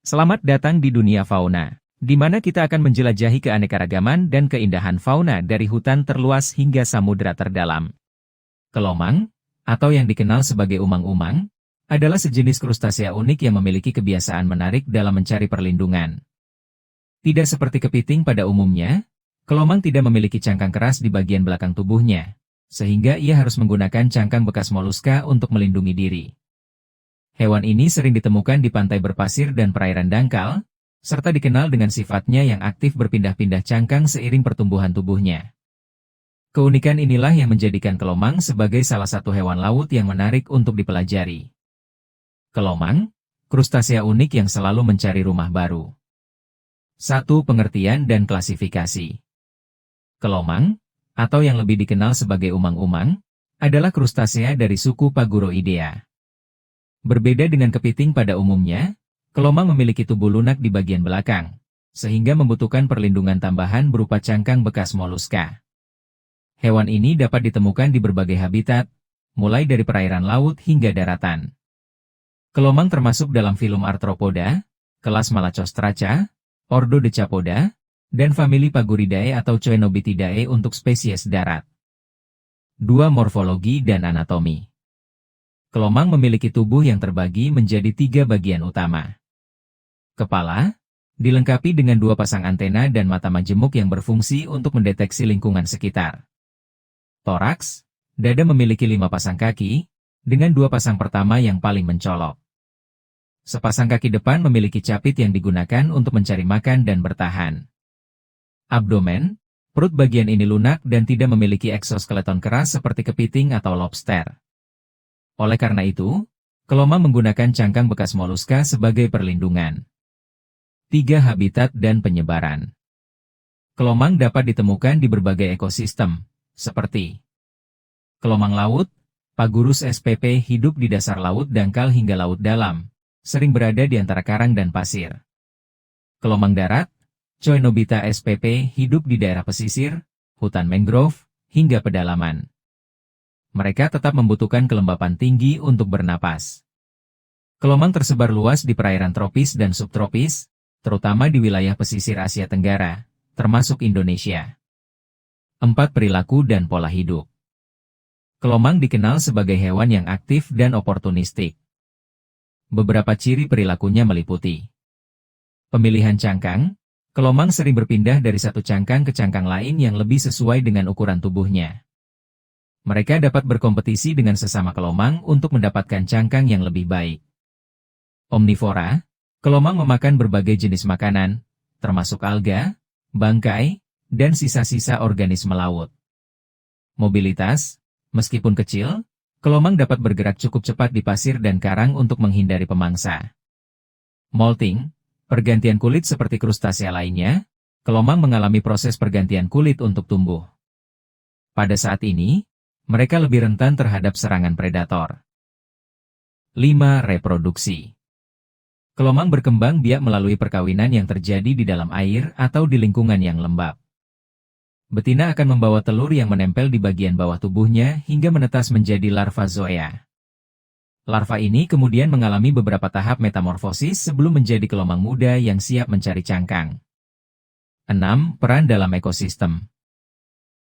Selamat datang di dunia fauna, di mana kita akan menjelajahi keanekaragaman dan keindahan fauna dari hutan terluas hingga samudera terdalam. Kelomang, atau yang dikenal sebagai umang-umang, adalah sejenis krustasea unik yang memiliki kebiasaan menarik dalam mencari perlindungan. Tidak seperti kepiting pada umumnya, kelomang tidak memiliki cangkang keras di bagian belakang tubuhnya, sehingga ia harus menggunakan cangkang bekas moluska untuk melindungi diri. Hewan ini sering ditemukan di pantai berpasir dan perairan dangkal, serta dikenal dengan sifatnya yang aktif berpindah-pindah cangkang seiring pertumbuhan tubuhnya. Keunikan inilah yang menjadikan kelomang sebagai salah satu hewan laut yang menarik untuk dipelajari. Kelomang, krustasea unik yang selalu mencari rumah baru. 1. Pengertian dan klasifikasi. Kelomang, atau yang lebih dikenal sebagai umang-umang, adalah krustasea dari suku Paguroidea. Berbeda dengan kepiting pada umumnya, kelomang memiliki tubuh lunak di bagian belakang, sehingga membutuhkan perlindungan tambahan berupa cangkang bekas moluska. Hewan ini dapat ditemukan di berbagai habitat, mulai dari perairan laut hingga daratan. Kelomang termasuk dalam filum Arthropoda, kelas Malacostraca, ordo Decapoda, dan famili Paguridae atau Coenobitidae untuk spesies darat. 2. Morfologi dan anatomi. Kelomang memiliki tubuh yang terbagi menjadi 3 bagian utama. Kepala, dilengkapi dengan 2 pasang antena dan mata majemuk yang berfungsi untuk mendeteksi lingkungan sekitar. Toraks, dada memiliki 5 pasang kaki, dengan 2 pasang pertama yang paling mencolok. Sepasang kaki depan memiliki capit yang digunakan untuk mencari makan dan bertahan. Abdomen, perut bagian ini lunak dan tidak memiliki eksoskeleton keras seperti kepiting atau lobster. Oleh karena itu, kelomang menggunakan cangkang bekas moluska sebagai perlindungan. 3. Habitat dan penyebaran. Kelomang dapat ditemukan di berbagai ekosistem, seperti kelomang laut, Pagurus spp hidup di dasar laut dangkal hingga laut dalam, sering berada di antara karang dan pasir. Kelomang darat, Coenobita spp hidup di daerah pesisir, hutan mangrove, hingga pedalaman. Mereka tetap membutuhkan kelembapan tinggi untuk bernapas. Kelomang tersebar luas di perairan tropis dan subtropis, terutama di wilayah pesisir Asia Tenggara, termasuk Indonesia. 4. Perilaku dan pola hidup. Kelomang dikenal sebagai hewan yang aktif dan oportunistik. Beberapa ciri perilakunya meliputi pemilihan cangkang. Kelomang sering berpindah dari satu cangkang ke cangkang lain yang lebih sesuai dengan ukuran tubuhnya. Mereka dapat berkompetisi dengan sesama kelomang untuk mendapatkan cangkang yang lebih baik. Omnivora, kelomang memakan berbagai jenis makanan, termasuk alga, bangkai, dan sisa-sisa organisme laut. Mobilitas, meskipun kecil, kelomang dapat bergerak cukup cepat di pasir dan karang untuk menghindari pemangsa. Molting, pergantian kulit seperti krustasea lainnya, kelomang mengalami proses pergantian kulit untuk tumbuh. Pada saat ini, mereka lebih rentan terhadap serangan predator. 5. Reproduksi. Kelomang berkembang biak melalui perkawinan yang terjadi di dalam air atau di lingkungan yang lembab. Betina akan membawa telur yang menempel di bagian bawah tubuhnya hingga menetas menjadi larva zoea. Larva ini kemudian mengalami beberapa tahap metamorfosis sebelum menjadi kelomang muda yang siap mencari cangkang. 6. Peran dalam ekosistem.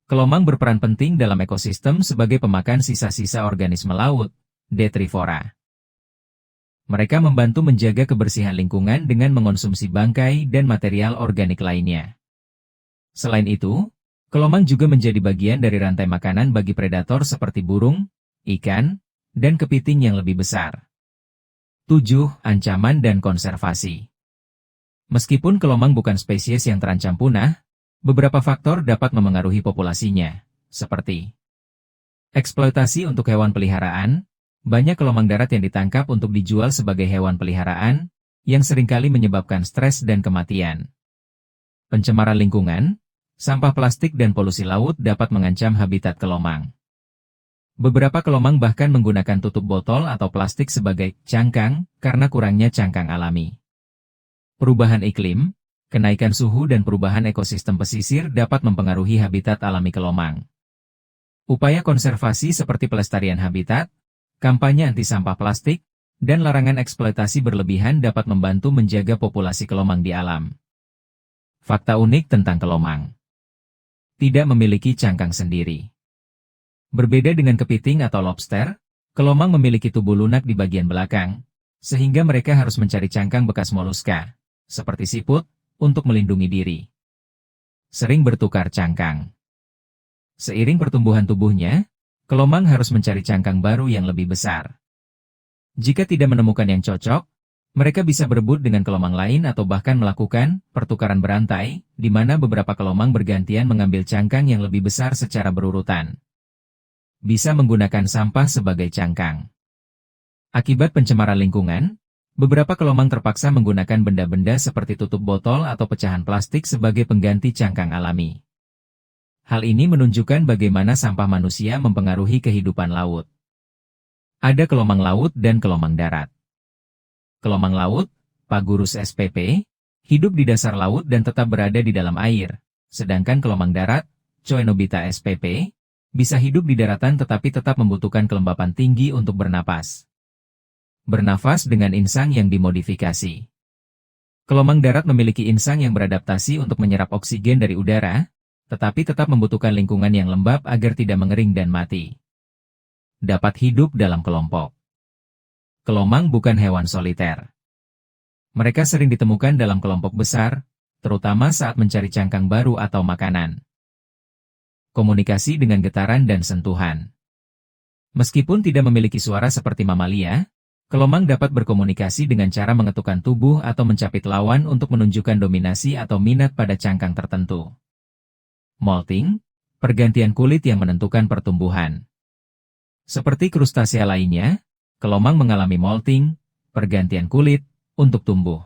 Kelomang berperan penting dalam ekosistem sebagai pemakan sisa-sisa organisme laut, detrivora. Mereka membantu menjaga kebersihan lingkungan dengan mengonsumsi bangkai dan material organik lainnya. Selain itu, kelomang juga menjadi bagian dari rantai makanan bagi predator seperti burung, ikan, dan kepiting yang lebih besar. 7. Ancaman dan konservasi. Meskipun kelomang bukan spesies yang terancam punah, beberapa faktor dapat memengaruhi populasinya, seperti eksploitasi untuk hewan peliharaan. Banyak kelomang darat yang ditangkap untuk dijual sebagai hewan peliharaan, yang seringkali menyebabkan stres dan kematian. Pencemaran lingkungan, sampah plastik dan polusi laut dapat mengancam habitat kelomang. Beberapa kelomang bahkan menggunakan tutup botol atau plastik sebagai cangkang karena kurangnya cangkang alami. Perubahan iklim, kenaikan suhu dan perubahan ekosistem pesisir dapat mempengaruhi habitat alami kelomang. Upaya konservasi seperti pelestarian habitat, kampanye anti sampah plastik, dan larangan eksploitasi berlebihan dapat membantu menjaga populasi kelomang di alam. Fakta unik tentang kelomang. Tidak memiliki cangkang sendiri. Berbeda dengan kepiting atau lobster, kelomang memiliki tubuh lunak di bagian belakang, sehingga mereka harus mencari cangkang bekas moluska, seperti siput, untuk melindungi diri. Sering bertukar cangkang. Seiring pertumbuhan tubuhnya, kelomang harus mencari cangkang baru yang lebih besar. Jika tidak menemukan yang cocok, mereka bisa berebut dengan kelomang lain atau bahkan melakukan pertukaran berantai, di mana beberapa kelomang bergantian mengambil cangkang yang lebih besar secara berurutan. Bisa menggunakan sampah sebagai cangkang. Akibat pencemaran lingkungan, beberapa kelomang terpaksa menggunakan benda-benda seperti tutup botol atau pecahan plastik sebagai pengganti cangkang alami. Hal ini menunjukkan bagaimana sampah manusia mempengaruhi kehidupan laut. Ada kelomang laut dan kelomang darat. Kelomang laut, Pagurus spp, hidup di dasar laut dan tetap berada di dalam air, sedangkan kelomang darat, Choenobita spp, bisa hidup di daratan tetapi tetap membutuhkan kelembapan tinggi untuk bernapas. Bernafas dengan insang yang dimodifikasi. Kelomang darat memiliki insang yang beradaptasi untuk menyerap oksigen dari udara, tetapi tetap membutuhkan lingkungan yang lembab agar tidak mengering dan mati. Dapat hidup dalam kelompok. Kelomang bukan hewan soliter. Mereka sering ditemukan dalam kelompok besar, terutama saat mencari cangkang baru atau makanan. Komunikasi dengan getaran dan sentuhan. Meskipun tidak memiliki suara seperti mamalia, kelomang dapat berkomunikasi dengan cara mengetukkan tubuh atau mencapit lawan untuk menunjukkan dominasi atau minat pada cangkang tertentu. Molting, pergantian kulit yang menentukan pertumbuhan. Seperti krustasea lainnya, kelomang mengalami molting, pergantian kulit, untuk tumbuh.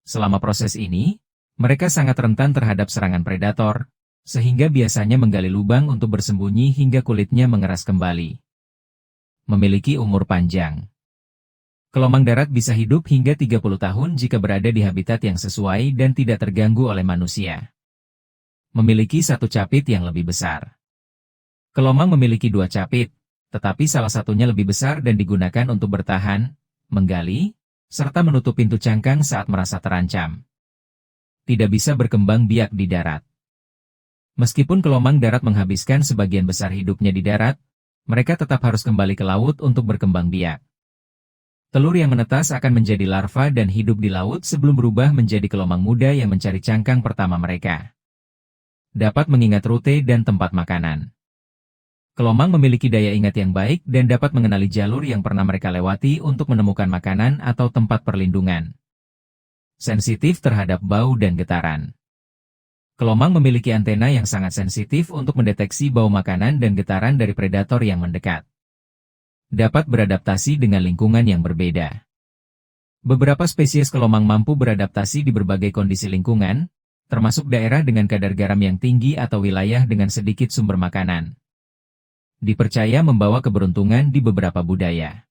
Selama proses ini, mereka sangat rentan terhadap serangan predator, sehingga biasanya menggali lubang untuk bersembunyi hingga kulitnya mengeras kembali. Memiliki umur panjang. Kelomang darat bisa hidup hingga 30 tahun jika berada di habitat yang sesuai dan tidak terganggu oleh manusia. Memiliki satu capit yang lebih besar. Kelomang memiliki dua capit, tetapi salah satunya lebih besar dan digunakan untuk bertahan, menggali, serta menutup pintu cangkang saat merasa terancam. Tidak bisa berkembang biak di darat. Meskipun kelomang darat menghabiskan sebagian besar hidupnya di darat, mereka tetap harus kembali ke laut untuk berkembang biak. Telur yang menetas akan menjadi larva dan hidup di laut sebelum berubah menjadi kelomang muda yang mencari cangkang pertama mereka. Dapat mengingat rute dan tempat makanan. Kelomang memiliki daya ingat yang baik dan dapat mengenali jalur yang pernah mereka lewati untuk menemukan makanan atau tempat perlindungan. Sensitif terhadap bau dan getaran. Kelomang memiliki antena yang sangat sensitif untuk mendeteksi bau makanan dan getaran dari predator yang mendekat. Dapat beradaptasi dengan lingkungan yang berbeda. Beberapa spesies kelomang mampu beradaptasi di berbagai kondisi lingkungan, termasuk daerah dengan kadar garam yang tinggi atau wilayah dengan sedikit sumber makanan. Dipercaya membawa keberuntungan di beberapa budaya.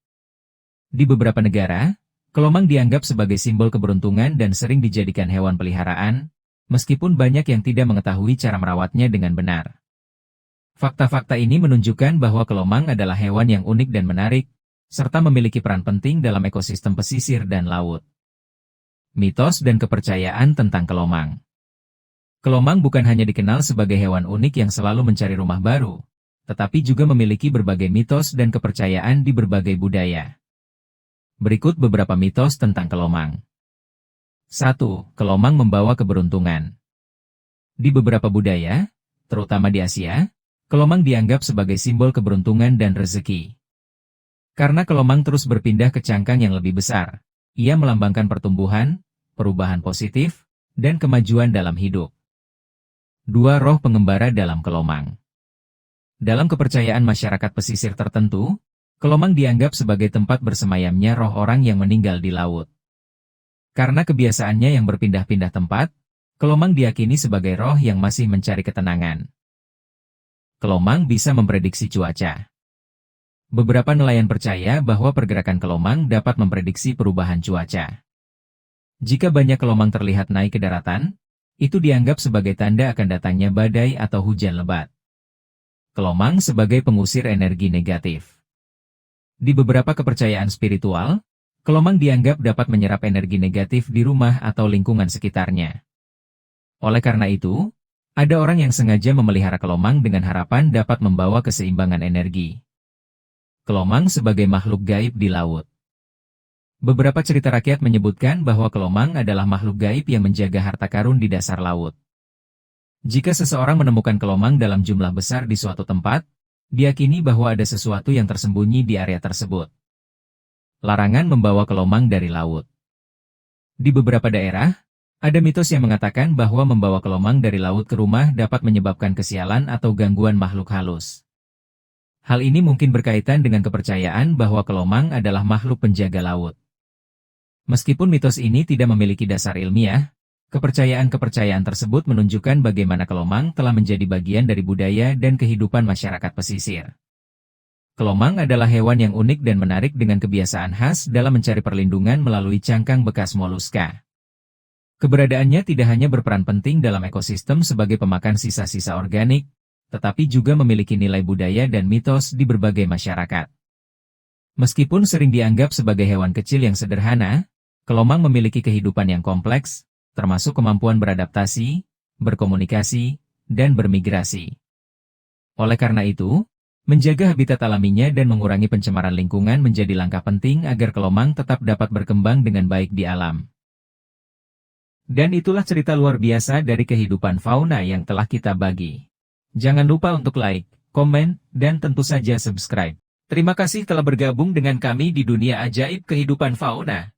Di beberapa negara, kelomang dianggap sebagai simbol keberuntungan dan sering dijadikan hewan peliharaan, meskipun banyak yang tidak mengetahui cara merawatnya dengan benar. Fakta-fakta ini menunjukkan bahwa kelomang adalah hewan yang unik dan menarik, serta memiliki peran penting dalam ekosistem pesisir dan laut. Mitos dan kepercayaan tentang kelomang. Kelomang bukan hanya dikenal sebagai hewan unik yang selalu mencari rumah baru, tetapi juga memiliki berbagai mitos dan kepercayaan di berbagai budaya. Berikut beberapa mitos tentang kelomang. 1. Kelomang membawa keberuntungan. Di beberapa budaya, terutama di Asia, kelomang dianggap sebagai simbol keberuntungan dan rezeki. Karena kelomang terus berpindah ke cangkang yang lebih besar, ia melambangkan pertumbuhan, perubahan positif, dan kemajuan dalam hidup. 2. Roh pengembara dalam kelomang. Dalam kepercayaan masyarakat pesisir tertentu, kelomang dianggap sebagai tempat bersemayamnya roh orang yang meninggal di laut. Karena kebiasaannya yang berpindah-pindah tempat, kelomang diyakini sebagai roh yang masih mencari ketenangan. Kelomang bisa memprediksi cuaca. Beberapa nelayan percaya bahwa pergerakan kelomang dapat memprediksi perubahan cuaca. Jika banyak kelomang terlihat naik ke daratan, itu dianggap sebagai tanda akan datangnya badai atau hujan lebat. Kelomang sebagai pengusir energi negatif. Di beberapa kepercayaan spiritual, kelomang dianggap dapat menyerap energi negatif di rumah atau lingkungan sekitarnya. Oleh karena itu, ada orang yang sengaja memelihara kelomang dengan harapan dapat membawa keseimbangan energi. Kelomang sebagai makhluk gaib di laut. Beberapa cerita rakyat menyebutkan bahwa kelomang adalah makhluk gaib yang menjaga harta karun di dasar laut. Jika seseorang menemukan kelomang dalam jumlah besar di suatu tempat, diyakini bahwa ada sesuatu yang tersembunyi di area tersebut. Larangan membawa kelomang dari laut. Di beberapa daerah, ada mitos yang mengatakan bahwa membawa kelomang dari laut ke rumah dapat menyebabkan kesialan atau gangguan makhluk halus. Hal ini mungkin berkaitan dengan kepercayaan bahwa kelomang adalah makhluk penjaga laut. Meskipun mitos ini tidak memiliki dasar ilmiah, kepercayaan-kepercayaan tersebut menunjukkan bagaimana kelomang telah menjadi bagian dari budaya dan kehidupan masyarakat pesisir. Kelomang adalah hewan yang unik dan menarik dengan kebiasaan khas dalam mencari perlindungan melalui cangkang bekas moluska. Keberadaannya tidak hanya berperan penting dalam ekosistem sebagai pemakan sisa-sisa organik, tetapi juga memiliki nilai budaya dan mitos di berbagai masyarakat. Meskipun sering dianggap sebagai hewan kecil yang sederhana, kelomang memiliki kehidupan yang kompleks, termasuk kemampuan beradaptasi, berkomunikasi, dan bermigrasi. Oleh karena itu, menjaga habitat alaminya dan mengurangi pencemaran lingkungan menjadi langkah penting agar kelomang tetap dapat berkembang dengan baik di alam. Dan itulah cerita luar biasa dari kehidupan fauna yang telah kita bagi. Jangan lupa untuk like, komen, dan tentu saja subscribe. Terima kasih telah bergabung dengan kami di dunia ajaib kehidupan fauna.